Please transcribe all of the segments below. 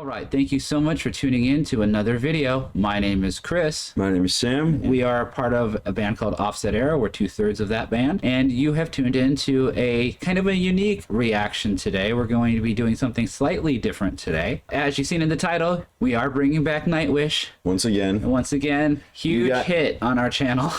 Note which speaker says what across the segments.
Speaker 1: right, thank you so much for tuning in to another video. My name is Chris.
Speaker 2: My name is Sam.
Speaker 1: We are part of a band called Offset Era. We're 2/3 of that band, and you have tuned into a kind of a unique reaction today. We're going to be doing something slightly different today. As you've seen in the title, we are bringing back Nightwish.
Speaker 2: Once again,
Speaker 1: huge hit on our channel.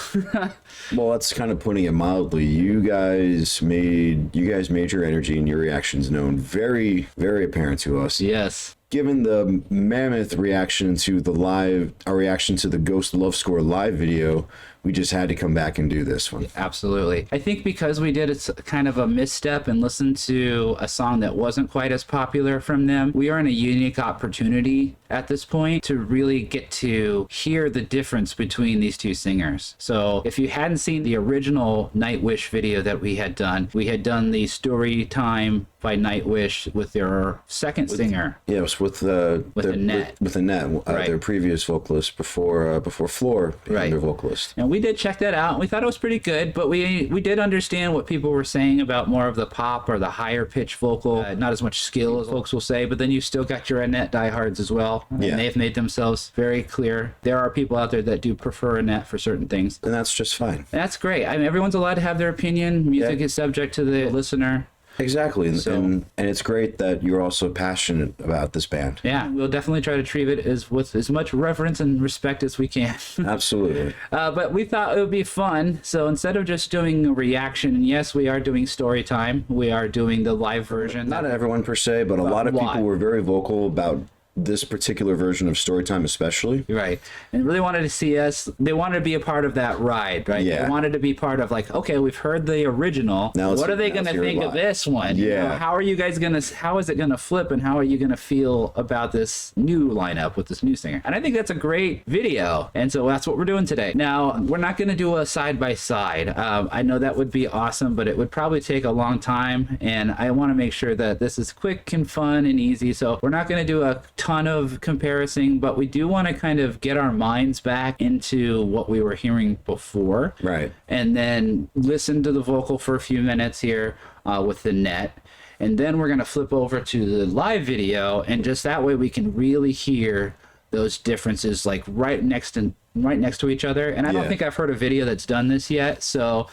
Speaker 2: Well, that's kind of putting it mildly. You guys made your energy and your reactions known very, very apparent to us.
Speaker 1: Yes.
Speaker 2: Given the mammoth reaction to our reaction to the Ghost Love Score live video, we just had to come back and do this one.
Speaker 1: Absolutely. I think because we did kind of a misstep and listened to a song that wasn't quite as popular from them, we are in a unique opportunity at this point to really get to hear the difference between these two singers. So if you hadn't seen the original Nightwish video that we had done the Storytime by Nightwish with their second singer.
Speaker 2: Yeah, it was with Annette,
Speaker 1: Right.
Speaker 2: their previous vocalist before Floor became
Speaker 1: Right.
Speaker 2: their vocalist.
Speaker 1: And we did check that out, and we thought it was pretty good, but we did understand what people were saying about more of the pop or the higher pitch vocal, not as much skill as folks will say, but then you still got your Annette diehards as well, and they've made themselves very clear. There are people out there that do prefer Annette for certain things.
Speaker 2: And that's just fine.
Speaker 1: And that's great. I mean, everyone's allowed to have their opinion. Music is subject to the listener.
Speaker 2: Exactly, and it's great that you're also passionate about this band.
Speaker 1: Yeah, we'll definitely try to treat it with as much reverence and respect as we can.
Speaker 2: Absolutely.
Speaker 1: But we thought it would be fun, so instead of just doing a reaction, and yes, we are doing story time, we are doing the live version.
Speaker 2: Not everyone per se, but a lot of people were very vocal about this particular version of Storytime especially.
Speaker 1: Right. And really wanted to see us, they wanted to be a part of that ride, right?
Speaker 2: Yeah.
Speaker 1: They wanted to be part of like, okay, we've heard the original.
Speaker 2: Now
Speaker 1: what are they going to think of this one?
Speaker 2: Yeah.
Speaker 1: You know, how are you guys going to, how is it going to flip, and how are you going to feel about this new lineup with this new singer? And I think that's a great video. And so that's what we're doing today. Now, we're not going to do a side-by-side. I know that would be awesome, but it would probably take a long time. And I want to make sure that this is quick and fun and easy. So we're not going to do a ton of comparison, but we do want to kind of get our minds back into what we were hearing before,
Speaker 2: right?
Speaker 1: And then listen to the vocal for a few minutes here with the net, and then we're going to flip over to the live video, and just that way we can really hear those differences like right next to each other. And I don't think I've heard a video that's done this yet, so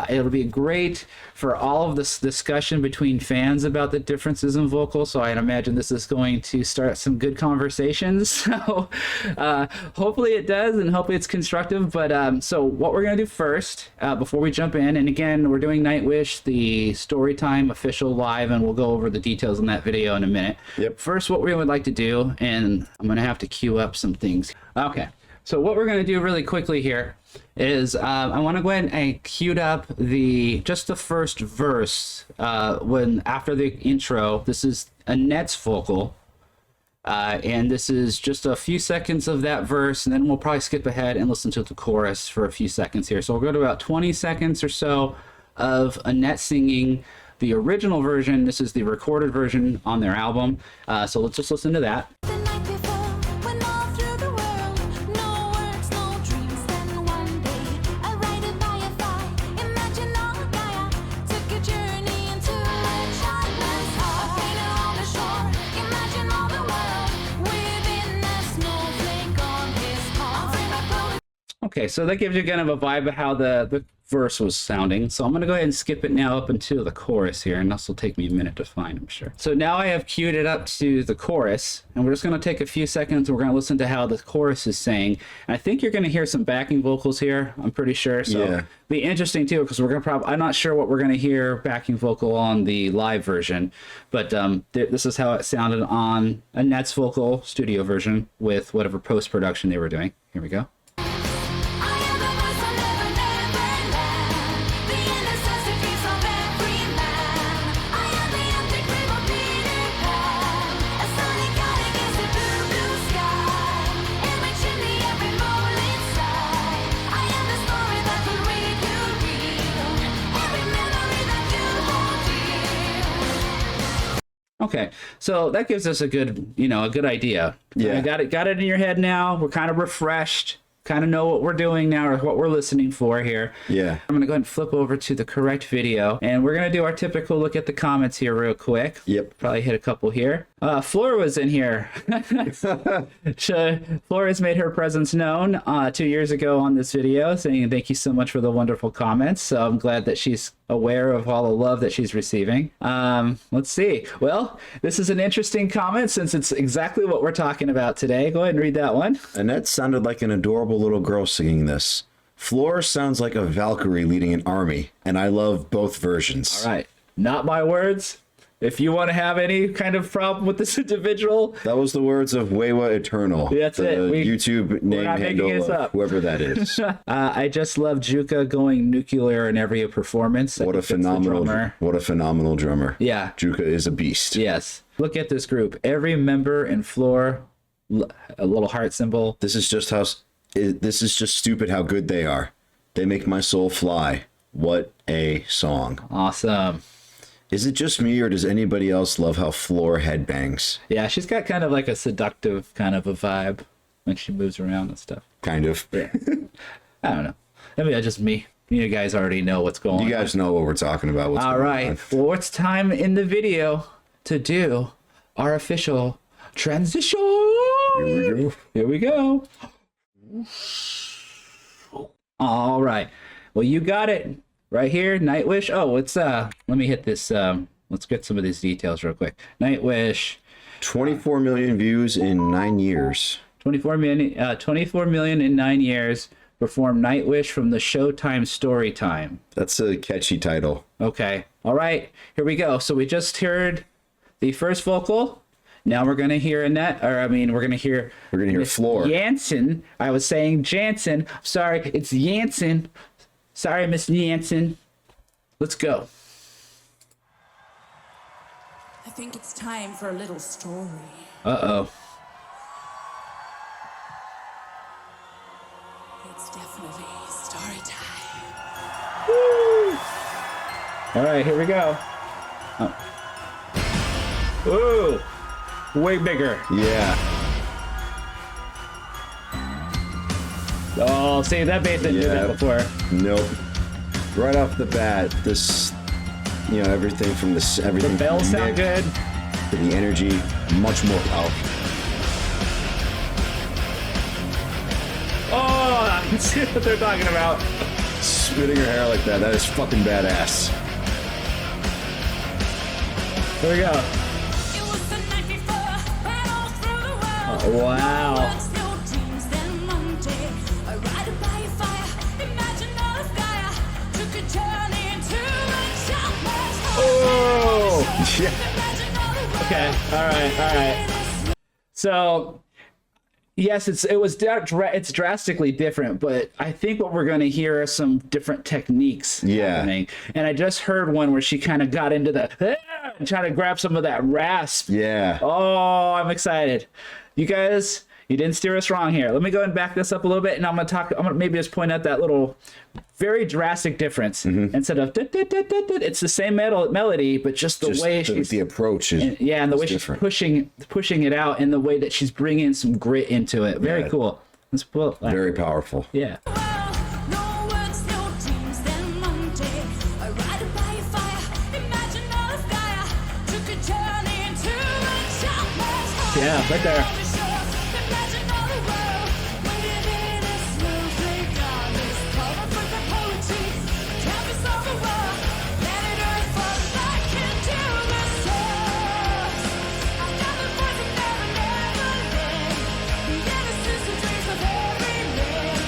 Speaker 1: it'll be great for all of this discussion between fans about the differences in vocals. So I'd imagine this is going to start some good conversations. So hopefully it does, and hopefully it's constructive. But so what we're gonna do first, before we jump in, and again, we're doing Nightwish, the Storytime official live, and we'll go over the details in that video in a minute. First, what we would like to do, and I'm gonna have to queue up some things. Okay. So what we're going to do really quickly here is I want to go ahead and queued up just the first verse after the intro. This is Annette's vocal, and this is just a few seconds of that verse, and then we'll probably skip ahead and listen to the chorus for a few seconds here. So we'll go to about 20 seconds or so of Annette singing the original version. This is the recorded version on their album. So let's just listen to that. Okay, so that gives you kind of a vibe of how the verse was sounding. So I'm going to go ahead and skip it now up until the chorus here, and this will take me a minute to find, I'm sure. So now I have queued it up to the chorus, and we're just going to take a few seconds, and we're going to listen to how the chorus is saying. And I think you're going to hear some backing vocals here, I'm pretty sure. So be interesting too, because we're going to I'm not sure what we're going to hear backing vocal on the live version, but this is how it sounded on Annette's vocal studio version with whatever post-production they were doing. Here we go. Okay, so that gives us a good, a good idea.
Speaker 2: Yeah.
Speaker 1: Got it in your head now. We're kind of refreshed. kind of know what we're doing now or what we're listening for here.
Speaker 2: Yeah.
Speaker 1: I'm going to go ahead and flip over to the correct video, and we're going to do our typical look at the comments here real quick.
Speaker 2: Yep.
Speaker 1: Probably hit a couple here. Flora was in here. Flora has made her presence known 2 years ago on this video, saying thank you so much for the wonderful comments. So I'm glad that she's aware of all the love that she's receiving. Let's see. Well, this is an interesting comment since it's exactly what we're talking about today. Go ahead and read that one.
Speaker 2: Annette sounded like an adorable little girl singing this. Floor sounds like a Valkyrie leading an army, and I love both versions.
Speaker 1: All right. Not my words. If you want to have any kind of problem with this individual,
Speaker 2: That was the words of Weiwa Eternal.
Speaker 1: That's
Speaker 2: the
Speaker 1: it.
Speaker 2: YouTube name
Speaker 1: not making
Speaker 2: handle
Speaker 1: this
Speaker 2: of
Speaker 1: up.
Speaker 2: whoever that is.
Speaker 1: I just love Juka going nuclear in every performance.
Speaker 2: What a phenomenal drummer.
Speaker 1: Yeah.
Speaker 2: Juka is a beast.
Speaker 1: Yes. Look at this group. Every member and floor, a little heart symbol.
Speaker 2: This is just stupid how good they are. They make my soul fly. What a song.
Speaker 1: Awesome.
Speaker 2: Is it just me, or does anybody else love how Floor headbangs?
Speaker 1: Yeah, she's got kind of like a seductive kind of a vibe when she moves around and stuff.
Speaker 2: Kind of.
Speaker 1: Yeah. I don't know. Maybe that's just me. You guys already know what's going on.
Speaker 2: You guys know what we're talking about. What's
Speaker 1: All
Speaker 2: going
Speaker 1: right.
Speaker 2: on.
Speaker 1: Well, it's time in the video to do our official transition.
Speaker 2: Here we go.
Speaker 1: Here we go. All right. Well, you got it right here. Nightwish. Oh, it's let me hit this. Let's get some of these details real quick. Nightwish.
Speaker 2: 24 million views in 9 years.
Speaker 1: 24 million in 9 years. Performed Nightwish from the Showtime Storytime.
Speaker 2: That's a catchy title.
Speaker 1: Okay. All right. Here we go. So we just heard the first vocal. Now we're gonna hear Annette, we're gonna hear Miss
Speaker 2: Floor.
Speaker 1: Jansen. I was saying Jansen. Sorry, it's Jansen. Sorry, Miss Jansen. Let's go.
Speaker 3: I think it's time for a little story.
Speaker 1: Uh-oh.
Speaker 3: It's definitely story time.
Speaker 1: Woo! All right, here we go. Oh. Ooh. Way bigger.
Speaker 2: Yeah.
Speaker 1: Oh, see, that bass didn't do that before.
Speaker 2: Nope. Right off the bat, this, everything from everything.
Speaker 1: The bells
Speaker 2: from
Speaker 1: sound good.
Speaker 2: To the energy, much more powerful.
Speaker 1: Oh, I can see what they're talking about.
Speaker 2: Spinning her hair like that is fucking badass.
Speaker 1: Here we go.
Speaker 3: It was the night before, right all through the world.
Speaker 1: Oh, wow.
Speaker 3: No dreams, then Monday, I ride by a fire, imagine all of Gaia, took a journey into a childless
Speaker 1: Oh.
Speaker 2: Yeah.
Speaker 3: Imagine all the world.
Speaker 1: Okay. All right. So, yes, it's drastically different, but I think what we're going to hear are some different techniques happening. And I just heard one where she kind of got into the and trying to grab some of that rasp.
Speaker 2: Yeah.
Speaker 1: Oh, I'm excited. You guys, you didn't steer us wrong here. Let me go and back this up a little bit, and I'm gonna maybe just point out that little very drastic difference. Instead of it's the same melody, but just the way she's
Speaker 2: the approach is
Speaker 1: and the way
Speaker 2: different.
Speaker 1: she's pushing it out, and the way that she's bringing some grit into it. Very
Speaker 2: Yeah.
Speaker 1: cool. Let's pull.
Speaker 2: very powerful.
Speaker 1: Yeah.
Speaker 3: No words, no dreams, then Monday, I ride by a fire, imagine all of Gaia, took a journey into a childless heart.
Speaker 1: Yeah, right there.
Speaker 3: Imagine all the world, waiting in a snowflake island, covered with the poetry, canvas of the world, planet Earth fall back into the stars. I've got the voice of never, never land, the innocence and dreams of every man.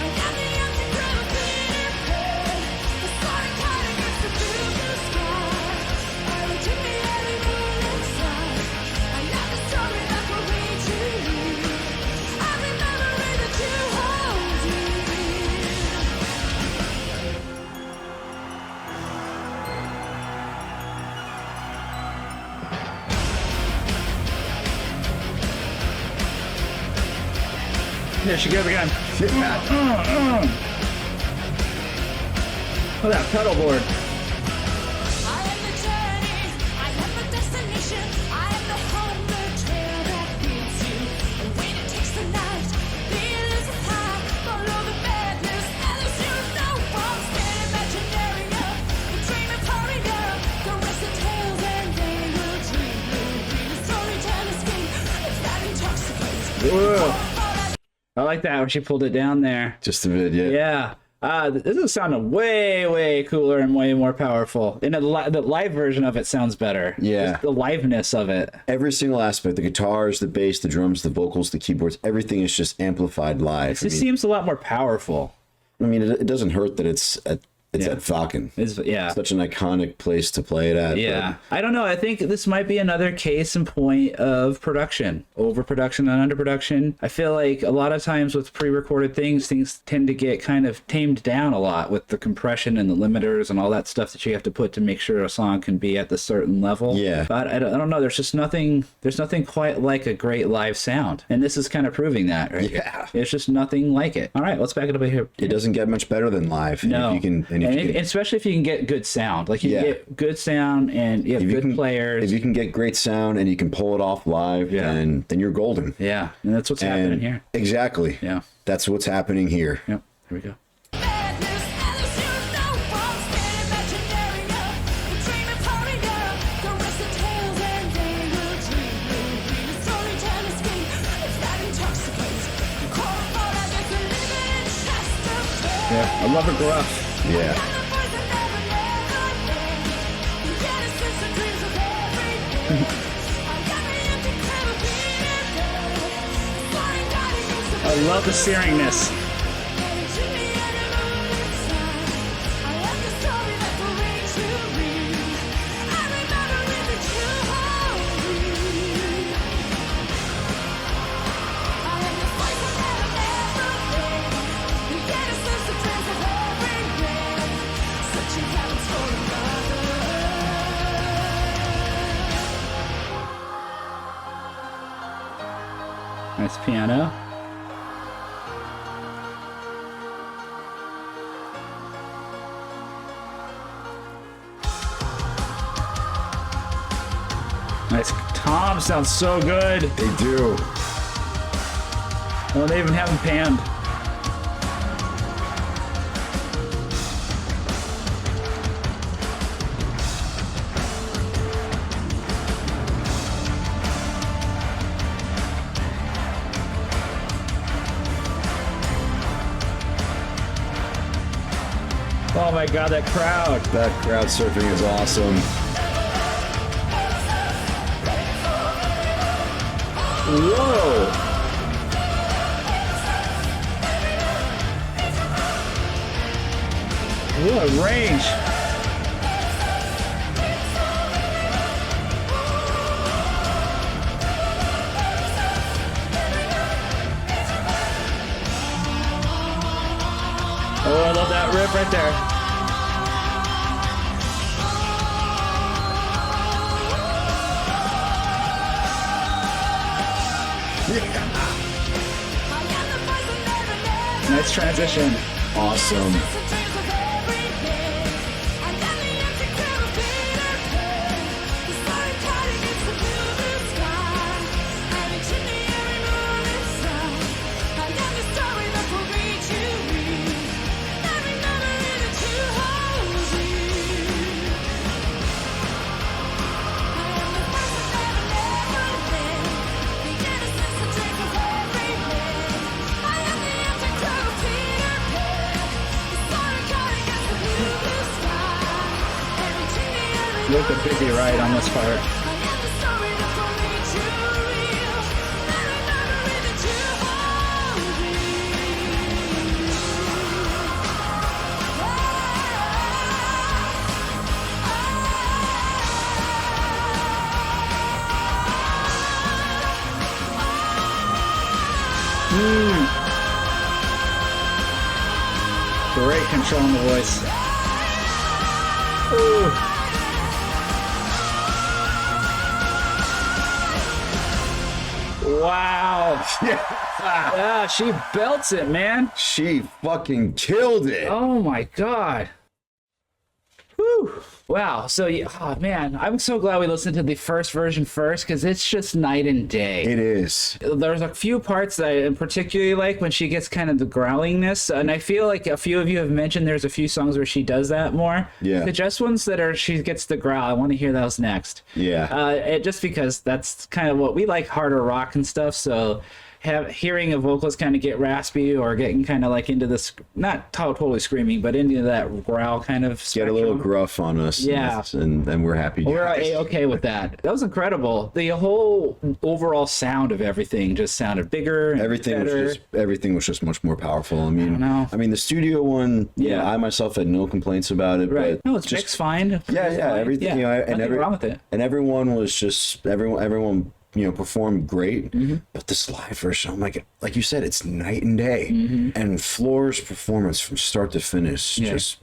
Speaker 3: I got the empty crown of being heard, the story kind of gets to through the sky. I will take me any moon inside. I know the story that will reach you. I remember it that you hold me.
Speaker 1: There she goes again.
Speaker 2: Yeah.
Speaker 1: Look at that pedal board.
Speaker 3: I am the journey, I am the destination, I am the home, the trail that leads you. And when it takes the night, the illusion's high,
Speaker 1: Whoa. I like that when she pulled it down there.
Speaker 2: Just a bit, yeah.
Speaker 1: Yeah. This is sounding way, way cooler and way more powerful. And the live version of it sounds better.
Speaker 2: Yeah.
Speaker 1: Just the liveness of it.
Speaker 2: Every single aspect, the guitars, the bass, the drums, the vocals, the keyboards, everything is just amplified live.
Speaker 1: It seems a lot more powerful.
Speaker 2: I mean, it doesn't hurt that it's at Falcon.
Speaker 1: Yeah.
Speaker 2: Such an iconic place to play it at.
Speaker 1: Yeah. I don't know. I think this might be another case in point of production, overproduction and underproduction. I feel like a lot of times with pre-recorded things tend to get kind of tamed down a lot with the compression and the limiters and all that stuff that you have to put to make sure a song can be at the certain level.
Speaker 2: Yeah.
Speaker 1: But I don't know. There's nothing quite like a great live sound. And this is kind of proving that, right?
Speaker 2: Yeah.
Speaker 1: It's just nothing like it. All right, let's back it up here.
Speaker 2: It doesn't get much better than live.
Speaker 1: No.
Speaker 2: Especially
Speaker 1: if you can get good sound. Like you get good sound and you have good players.
Speaker 2: If you can get great sound and you can pull it off live, then you're golden.
Speaker 1: Yeah, and that's what's happening here.
Speaker 2: Exactly.
Speaker 1: Yeah.
Speaker 2: That's what's happening here.
Speaker 1: Yep. Here we go.
Speaker 3: Madness, LSU, no wrong, standing imaginary, the dreaming party, the rest of tales and they will dream. Read a storytime escape, it's that intoxicates. Call for that, it's a living chest of pain.
Speaker 1: Yeah, I love it gruff.
Speaker 2: Yeah.
Speaker 3: And the voice that never, never ends. The innocence and dreams of every day. I got the empty crib of being dead. Flying guiding into
Speaker 1: I love the searingness. Nice piano. Nice. Tom sounds so good.
Speaker 2: They do.
Speaker 1: Oh, they even have him panned. Oh my god, that crowd.
Speaker 2: That crowd surfing is awesome.
Speaker 1: Whoa. What range. Oh, I love that riff right there. Nice transition.
Speaker 2: Awesome.
Speaker 1: With a busy ride on this part. Great control on the voice. Ooh. Wow. Yeah, she belts it, man.
Speaker 2: She fucking killed it.
Speaker 1: Oh my god. Whew. Wow. So, oh man, I'm so glad we listened to the first version first because it's just night and day.
Speaker 2: It is.
Speaker 1: There's a few parts that I particularly like when she gets kind of the growlingness, and I feel like a few of you have mentioned there's a few songs where she does that more.
Speaker 2: Yeah.
Speaker 1: The just ones that are she gets the growl, I want to hear those next.
Speaker 2: Yeah.
Speaker 1: Just because that's kind of what we like, harder rock and stuff. So hearing a vocalist kind of get raspy or getting kind of like into this, not totally screaming, but into that growl kind of spectrum.
Speaker 2: Get a little gruff on us.
Speaker 1: Yeah.
Speaker 2: And we're happy.
Speaker 1: We're okay with that. That was incredible. The whole overall sound of everything just sounded bigger. And
Speaker 2: Everything was just much more powerful. I mean,
Speaker 1: know.
Speaker 2: the studio one. Yeah, I myself had no complaints about it.
Speaker 1: Right.
Speaker 2: But
Speaker 1: No, it's mixed fine.
Speaker 2: Yeah, everything.
Speaker 1: Yeah,
Speaker 2: You know, and
Speaker 1: nothing wrong with it.
Speaker 2: And everyone was just everyone. Performed great, but this live version, I'm like you said, it's night and day. And Floor's performance from start to finish, just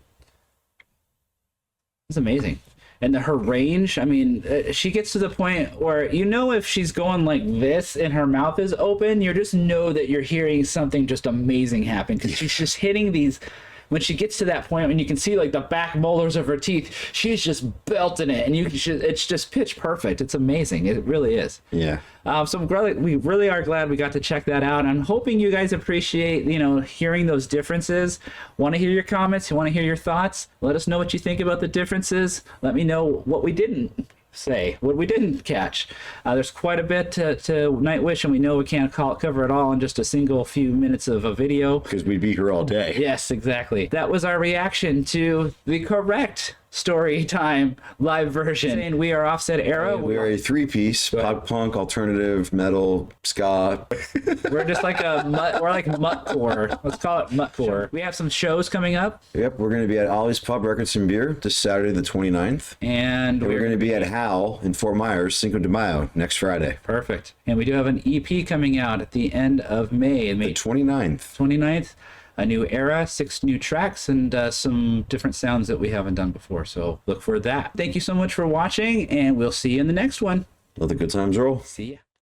Speaker 1: it's amazing. And her range, I mean, she gets to the point where, if she's going like this and her mouth is open, you just know that you're hearing something just amazing happen, because she's just hitting these. When she gets to that point, when you can see like the back molars of her teeth, she's just belting it, and it's just pitch perfect. It's amazing. It really is.
Speaker 2: yeah.
Speaker 1: So we really are glad we got to check that out. I'm hoping you guys appreciate, hearing those differences. Want to hear your comments? You want to hear your thoughts? Let us know what you think about the differences. Let me know what we didn't say, what we didn't catch. There's quite a bit to Nightwish, and we know we can't cover it all in just a single few minutes of a video.
Speaker 2: Because we'd be here all day.
Speaker 1: Yes, exactly. That was our reaction to the correct Storytime live version. And we are Offset Era.
Speaker 2: We are a three-piece: pop punk, alternative, metal, ska.
Speaker 1: We're just like we're like muttcore. Let's call it muttcore. We have some shows coming up.
Speaker 2: Yep, we're going to be at Ollie's Pub Records and Beer this Saturday, the 29th.
Speaker 1: And
Speaker 2: we're going to be at Hal in Fort Myers, Cinco de Mayo, next Friday.
Speaker 1: Perfect. And we do have an EP coming out at the end of May.
Speaker 2: The 29th.
Speaker 1: 29th. A new era, 6 new tracks, and some different sounds that we haven't done before. So look for that. Thank you so much for watching, and we'll see you in the next one.
Speaker 2: Let the good times roll.
Speaker 1: See ya.